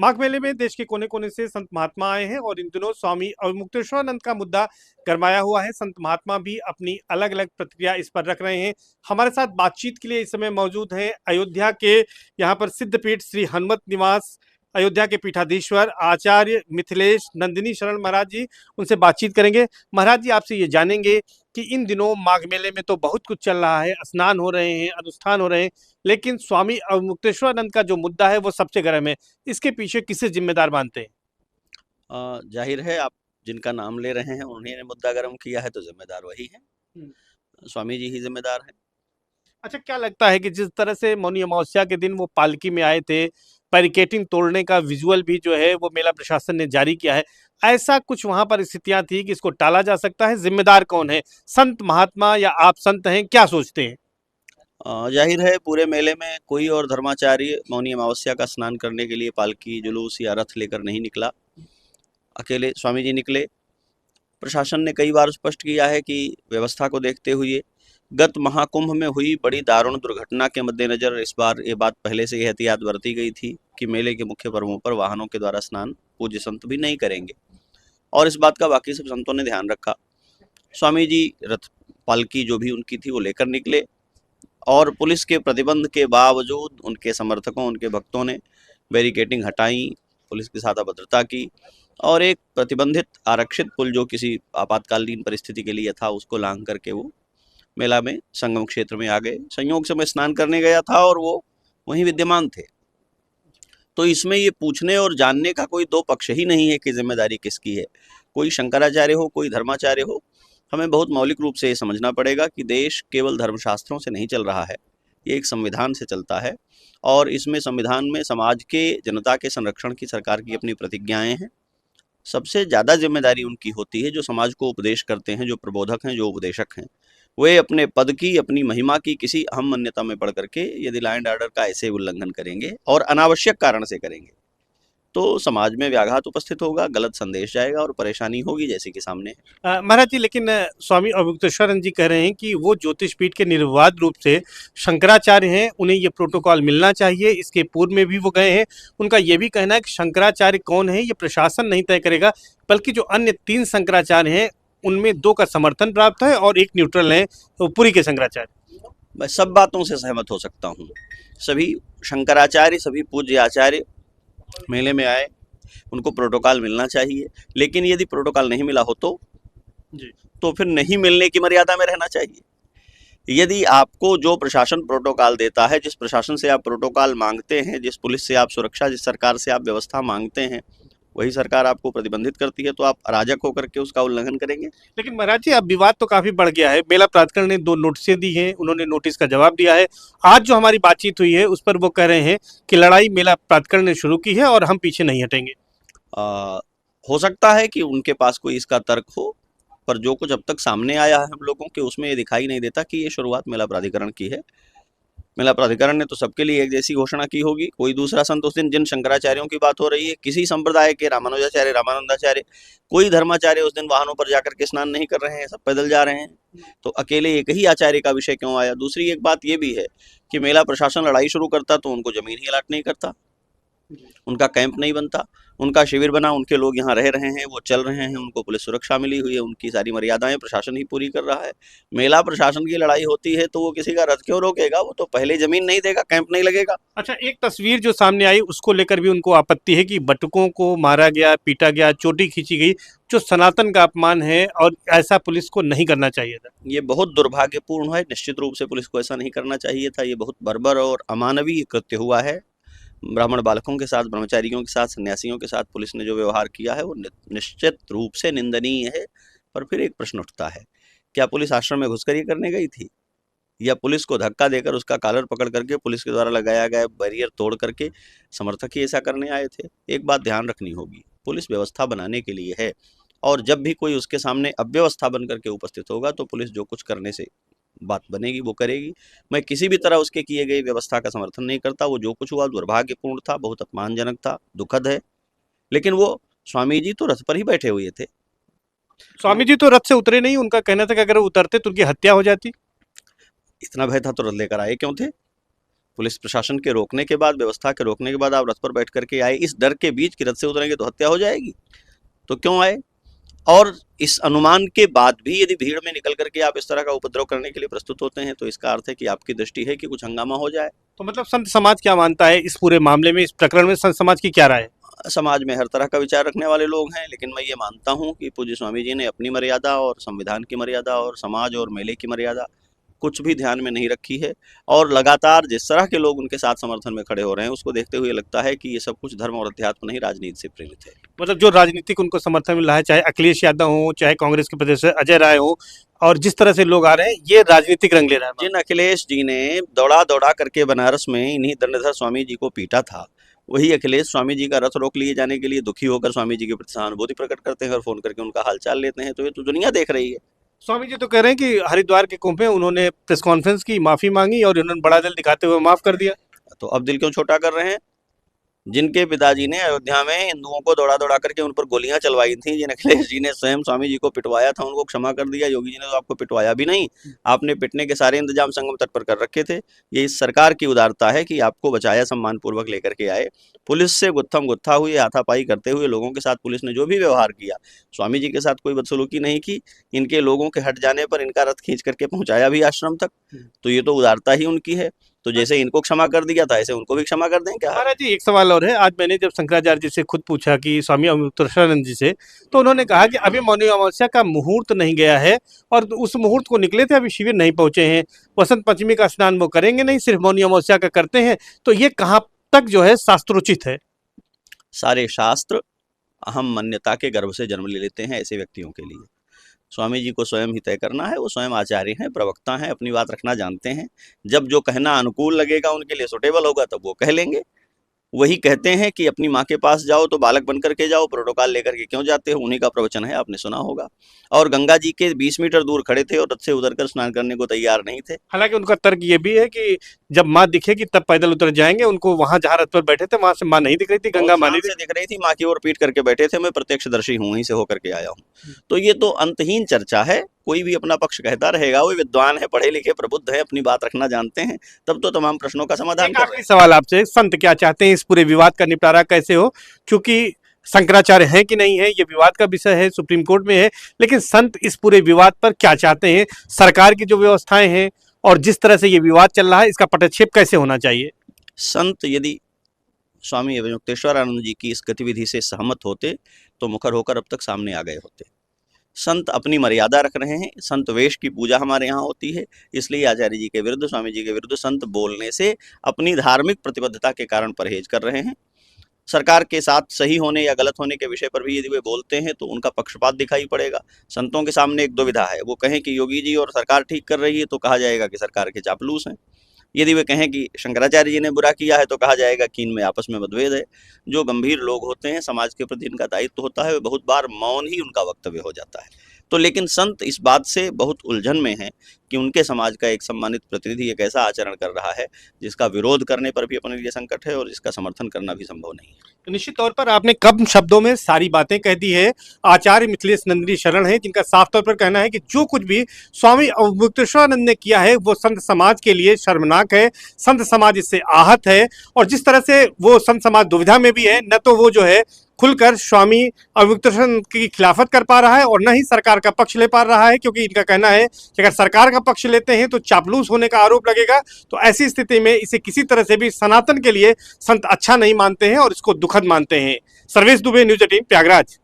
माघ मेले में देश के कोने कोने से संत महात्मा आए हैं और इन दिनों स्वामी अवमुक्तेश्वरानंद का मुद्दा गरमाया हुआ है। संत महात्मा भी अपनी अलग अलग प्रतिक्रिया इस पर रख रहे हैं। हमारे साथ बातचीत के लिए इस समय मौजूद हैं अयोध्या के यहाँ पर सिद्धपीठ श्री हनुमत निवास अयोध्या के पीठाधीश्वर आचार्य मिथिलेश नंदिनी शरण महाराज जी। उनसे बातचीत करेंगे। महाराज जी, आपसे ये जानेंगे कि इन दिनों माघ मेले में तो बहुत कुछ चल रहा है, स्नान हो रहे हैं, अनुष्ठान हो रहे हैं, लेकिन स्वामी अवमुक्तेश्वरानंद का जो मुद्दा है वो सबसे गर्म है। इसके पीछे किसे जिम्मेदार मानते हैं? जाहिर है, आप जिनका नाम ले रहे हैं उन्हीं ने मुद्दा गर्म किया है, तो जिम्मेदार वही है। स्वामी जी ही जिम्मेदार हैं। अच्छा, क्या लगता है कि जिस तरह से मौनी अमावस्या के दिन वो पालकी में आए थे, बैरिकेडिंग तोड़ने का विजुअल भी जो है वो मेला प्रशासन ने जारी किया है, ऐसा कुछ वहां पर स्थितियां थी कि इसको टाला जा सकता है? जिम्मेदार कौन है, संत महात्मा या आप संत हैं, क्या सोचते हैं? जाहिर है, पूरे मेले में कोई और धर्माचार्य मौनी अमावस्या का स्नान करने के लिए पालकी जुलूस या रथ लेकर नहीं निकला, अकेले स्वामी जी निकले। प्रशासन ने कई बार स्पष्ट किया है कि व्यवस्था को देखते हुए गत महाकुंभ में हुई बड़ी दारुण दुर्घटना के मद्देनजर इस बार ये बात पहले से ही एहतियात बरती गई थी कि मेले के मुख्य पर्वों पर वाहनों के द्वारा स्नान पूज्य संत भी नहीं करेंगे, और इस बात का बाकी सब संतों ने ध्यान रखा। स्वामी जी रथ पालकी जो भी उनकी थी वो लेकर निकले, और पुलिस के प्रतिबंध के बावजूद उनके समर्थकों, उनके भक्तों ने बैरिकेडिंग हटाई, पुलिस के साथ अभद्रता की, और एक प्रतिबंधित आरक्षित पुल जो किसी आपातकालीन परिस्थिति के लिए था उसको लांघ करके वो मेला में संगम क्षेत्र में आ गए। संयोग से मैं स्नान करने गया था और वो वहीं विद्यमान थे। तो इसमें ये पूछने और जानने का कोई दो पक्ष ही नहीं है कि जिम्मेदारी किसकी है। कोई शंकराचार्य हो, कोई धर्माचार्य हो, हमें बहुत मौलिक रूप से ये समझना पड़ेगा कि देश केवल धर्मशास्त्रों से नहीं चल रहा है, ये एक संविधान से चलता है, और इसमें संविधान में समाज के, जनता के संरक्षण की सरकार की अपनी प्रतिज्ञाएं हैं। सबसे ज़्यादा जिम्मेदारी उनकी होती है जो समाज को उपदेश करते हैं, जो प्रबोधक हैं, जो उपदेशक हैं। वे अपने पद की, अपनी महिमा की किसी अहम मान्यता में पढ़ करके यदि लॉ एंड ऑर्डर का ऐसे उल्लंघन करेंगे और अनावश्यक कारण से करेंगे तो समाज में व्याघात उपस्थित होगा, गलत संदेश जाएगा और परेशानी होगी, जैसे कि सामने है। महाराज जी, लेकिन स्वामी अवमुक्तेश्वरानंद जी कह रहे हैं कि वो ज्योतिष पीठ के निर्विवाद रूप से शंकराचार्य हैं, उन्हें ये प्रोटोकॉल मिलना चाहिए। इसके पूर्व में भी वो गए हैं। उनका ये भी कहना है कि शंकराचार्य कौन है ये प्रशासन नहीं तय करेगा, बल्कि जो अन्य 3 शंकराचार्य हैं उनमें 2 का समर्थन प्राप्त है और एक न्यूट्रल है, तो पुरी के शंकराचार्य। मैं सब बातों से सहमत हो सकता हूँ। सभी शंकराचार्य, सभी पूज्य आचार्य मेले में आए, उनको प्रोटोकॉल मिलना चाहिए, लेकिन यदि प्रोटोकॉल नहीं मिला हो तो फिर नहीं मिलने की मर्यादा में रहना चाहिए। यदि आपको जो प्रशासन प्रोटोकॉल देता है, जिस प्रशासन से आप प्रोटोकॉल मांगते हैं, जिस पुलिस से आप सुरक्षा, जिस सरकार से आप व्यवस्था मांगते हैं, वही सरकार आपको प्रतिबंधित करती है, तो आप अराजक होकर के उसका उल्लंघन करेंगे। लेकिन महाराज जी, अब विवाद तो काफी बढ़ गया है। मेला प्राधिकरण ने 2 नोटिसें दी हैं, उन्होंने नोटिस का जवाब दिया है। आज जो हमारी बातचीत हुई है उस पर वो कह रहे हैं कि लड़ाई मेला प्राधिकरण ने शुरू की है और हम पीछे नहीं हटेंगे। हो सकता है कि उनके पास कोई इसका तर्क हो, पर जो कुछ अब तक सामने आया है हम लोगों के, उसमें ये दिखाई नहीं देता कि ये शुरुआत मेला प्राधिकरण की है। मेला प्राधिकरण ने तो सबके लिए एक जैसी घोषणा की होगी। कोई दूसरा संत उस दिन, जिन शंकराचार्यों की बात हो रही है, किसी संप्रदाय के रामानुजाचार्य, रामानंदाचार्य, कोई धर्माचार्य उस दिन वाहनों पर जाकर के स्नान नहीं कर रहे हैं, सब पैदल जा रहे हैं। तो अकेले एक ही आचार्य का विषय क्यों आया? दूसरी एक बात ये भी है कि मेला प्रशासन लड़ाई शुरू करता तो उनको जमीन ही अलाट नहीं करता, उनका कैंप नहीं बनता, उनका शिविर बना, उनके लोग यहाँ रह रहे हैं, वो चल रहे हैं, उनको पुलिस सुरक्षा मिली हुई है, उनकी सारी मर्यादाएं प्रशासन ही पूरी कर रहा है। मेला प्रशासन की लड़ाई होती है तो वो किसी का रथ क्यों रोकेगा? वो तो पहले जमीन नहीं देगा, कैंप नहीं लगेगा। अच्छा, एक तस्वीर जो सामने आई उसको लेकर भी उनको आपत्ति है कि बटुकों को मारा गया, पीटा गया, चोटी खींची गई, जो सनातन का अपमान है और ऐसा पुलिस को नहीं करना चाहिए था। ये बहुत दुर्भाग्यपूर्ण है। निश्चित रूप से पुलिस को ऐसा नहीं करना चाहिए था। ये बहुत बर्बर और अमानवीय कृत्य हुआ है। ब्राह्मण बालकों के साथ, ब्रह्मचारियों के साथ, सन्यासियों के साथ पुलिस ने जो व्यवहार किया है वो निश्चित रूप से निंदनीय है। पर फिर एक प्रश्न उठता है, क्या पुलिस आश्रम में घुसकर ये करने गई थी, या पुलिस को धक्का देकर उसका कॉलर पकड़ करके पुलिस के द्वारा लगाया गया बैरियर तोड़ करके समर्थक ही ऐसा करने आए थे? एक बात ध्यान रखनी होगी, पुलिस व्यवस्था बनाने के लिए है, और जब भी कोई उसके सामने अव्यवस्था बन करके उपस्थित होगा तो पुलिस जो कुछ करने से बात बनेगी वो करेगी। मैं किसी भी तरह उसके किए गई व्यवस्था का समर्थन नहीं करता। वो जो कुछ हुआ दुर्भाग्यपूर्ण था, बहुत अपमानजनक था, दुखद है, लेकिन वो स्वामी जी तो रथ पर ही बैठे हुए थे। स्वामी जी तो रथ से उतरे नहीं, उनका कहना था कि अगर वो उतरते तो उनकी हत्या हो जाती। इतना भय था तो रथ लेकर आए क्यों थे? पुलिस प्रशासन के रोकने के बाद, व्यवस्था के रोकने के बाद आप रथ पर बैठ करके आए, इस डर के बीच कि रथ से उतरेंगे तो हत्या हो जाएगी, तो क्यों आए? और इस अनुमान के बाद भी यदि भीड़ में निकल करके आप इस तरह का उपद्रव करने के लिए प्रस्तुत होते हैं, तो इसका अर्थ है कि आपकी दृष्टि है कि कुछ हंगामा हो जाए। तो मतलब संत समाज क्या मानता है इस पूरे मामले में, इस प्रकरण में संत समाज की क्या राय है? समाज में हर तरह का विचार रखने वाले लोग हैं, लेकिन मैं ये मानता हूँ कि पूज्य स्वामी जी ने अपनी मर्यादा और संविधान की मर्यादा और समाज और मेले की मर्यादा कुछ भी ध्यान में नहीं रखी है। और लगातार जिस तरह के लोग उनके साथ समर्थन में खड़े हो रहे हैं, उसको देखते हुए लगता है कि ये सब कुछ धर्म और अध्यात्म नहीं, राजनीति से प्रेरित है। मतलब जो राजनीतिक उनको समर्थन मिल रहा है, चाहे अखिलेश यादव हो, चाहे कांग्रेस के प्रदेश अजय राय हो, और जिस तरह से लोग आ रहे हैं, ये राजनीतिक रंग ले रहा है। जिन अखिलेश जी ने दौड़ा दौड़ा करके बनारस में इन्हीं दंडधर स्वामी जी को पीटा था, वही अखिलेश स्वामी जी का रथ रोक लिए जाने के लिए दुखी होकर स्वामी जी के प्रति सहानुभूति प्रकट करते हैं और फोन करके उनका हालचाल लेते हैं। तो ये तो दुनिया देख रही है। स्वामी जी तो कह रहे हैं कि हरिद्वार के कुंभ में उन्होंने प्रेस कॉन्फ्रेंस की, माफी मांगी और उन्होंने बड़ा दिल दिखाते हुए माफ कर दिया। तो अब दिल क्यों छोटा कर रहे हैं? जिनके पिताजी ने अयोध्या में हिंदुओं को दौड़ा दौड़ा करके उन पर गोलियां चलवाई थी, जिन अखिलेश जी ने स्वयं स्वामी जी को पिटवाया था, उनको क्षमा कर दिया। योगी जी ने तो आपको पिटवाया भी नहीं, आपने पिटने के सारे इंतजाम संगम तट पर कर रखे थे। ये इस सरकार की उदारता है कि आपको बचाया, सम्मान पूर्वक लेकर के आए। पुलिस से गुत्थम गुत्था हुए, हाथापाई करते हुए लोगों के साथ पुलिस ने जो भी व्यवहार किया, स्वामी जी के साथ कोई बदसलूकी नहीं की। इनके लोगों के हट जाने पर इनका रथ खींच करके पहुंचाया भी आश्रम तक, तो ये तो उदारता ही उनकी है। तो जैसे इनको क्षमा कर दिया था, ऐसे उनको भी क्षमा कर दें क्या? महाराज जी, एक सवाल और है। आज मैंने जब शंकराचार्य जी से खुद पूछा कि स्वामी अवधूतानंद जी से, तो उन्होंने कहा कि अभी मौनी अमावस्या का मुहूर्त नहीं गया है और उस मुहूर्त को निकले थे, अभी शिविर नहीं पहुंचे हैं। वसंत पंचमी का स्नान वो करेंगे नहीं, सिर्फ मौनी अमावस्या का करते हैं। तो ये कहाँ तक जो है शास्त्रोचित है? सारे शास्त्र अहम मान्यता के गर्भ से जन्म ले लेते हैं ऐसे व्यक्तियों के लिए। स्वामी जी को स्वयं ही तय करना है। वो स्वयं आचार्य हैं, प्रवक्ता हैं, अपनी बात रखना जानते हैं। जब जो कहना अनुकूल लगेगा, उनके लिए सुटेबल होगा, तब वो कह लेंगे। वही कहते हैं कि अपनी माँ के पास जाओ तो बालक बन करके जाओ, प्रोटोकॉल लेकर के क्यों जाते हो? उन्हीं का प्रवचन है, आपने सुना होगा। और गंगा जी के 20 मीटर दूर खड़े थे और रथ से उतरकर स्नान करने को तैयार नहीं थे। हालांकि उनका तर्क ये भी है कि जब माँ दिखेगी तब पैदल उतर जाएंगे। उनको वहां जहां रथ पर बैठे थे वहां से माँ नहीं दिख रही थी, गंगा माँ नहीं से दिख रही थी, माँ की ओर पीट करके बैठे थे। मैं प्रत्यक्षदर्शी हूँ, वहीं से होकर के आया हूँ। तो ये तो अंतहीन चर्चा है। कोई भी अपना पक्ष कहता रहेगा। वो विद्वान है, पढ़े लिखे, प्रबुद्ध है, अपनी बात रखना जानते हैं, तब तो तमाम प्रश्नों का समाधान कर रहे हैं। सवाल आपसे, संत क्या चाहते हैं, इस पूरे विवाद का निपटारा कैसे हो? क्योंकि शंकराचार्य है कि नहीं है, ये विवाद का विषय है, सुप्रीम कोर्ट में है। लेकिन संत इस पूरे विवाद पर क्या चाहते हैं? सरकार की जो व्यवस्थाएं हैं और जिस तरह से ये विवाद चल रहा है, इसका पटक्षेप कैसे होना चाहिए? संत यदि स्वामी अवमुक्तेश्वरानंद जी की इस गतिविधि से सहमत होते तो मुखर होकर अब तक सामने आ गए होते। संत अपनी मर्यादा रख रहे हैं। संत वेश की पूजा हमारे यहाँ होती है, इसलिए आचार्य जी के विरुद्ध, स्वामी जी के विरुद्ध संत बोलने से अपनी धार्मिक प्रतिबद्धता के कारण परहेज कर रहे हैं। सरकार के साथ सही होने या गलत होने के विषय पर भी यदि वे बोलते हैं तो उनका पक्षपात दिखाई पड़ेगा। संतों के सामने एक दुविधा है। वो कहें कि योगी जी और सरकार ठीक कर रही है तो कहा जाएगा कि सरकार के चापलूस हैं। यदि वे कहें कि शंकराचार्य जी ने बुरा किया है तो कहा जाएगा कि इनमें आपस में मतभेद है। जो गंभीर लोग होते हैं, समाज के प्रति इनका दायित्व होता है, वे बहुत बार मौन ही उनका वक्तव्य हो जाता है। तो लेकिन संत इस बात से बहुत उलझन में हैं कि उनके समाज का एक सम्मानित प्रतिनिधि एक ऐसा आचरण कर रहा है जिसका विरोध करने पर भी अपने लिए संकट है और जिसका समर्थन करना भी संभव नहीं है। तो निश्चित तौर पर आपने कम शब्दों में सारी बातें कह दी है। आचार्य मिथिलेश नंदिनी शरण है, जिनका साफ तौर पर कहना है कि जो कुछ भी स्वामी अवमुक्तेश्वरानंद ने किया है वो संत समाज के लिए शर्मनाक है। संत समाज इससे आहत है और जिस तरह से वो संत समाज दुविधा में भी है, न तो वो जो है खुलकर स्वामी अवमुक्तेश्वरानंद की खिलाफत कर पा रहा है और न ही सरकार का पक्ष ले पा रहा है, क्योंकि इनका कहना है कि अगर सरकार का पक्ष लेते हैं तो चापलूस होने का आरोप लगेगा। तो ऐसी स्थिति में इसे किसी तरह से भी सनातन के लिए संत अच्छा नहीं मानते हैं और इसको दुखद मानते हैं। सर्वेश दुबे, न्यूज 18, प्रयागराज।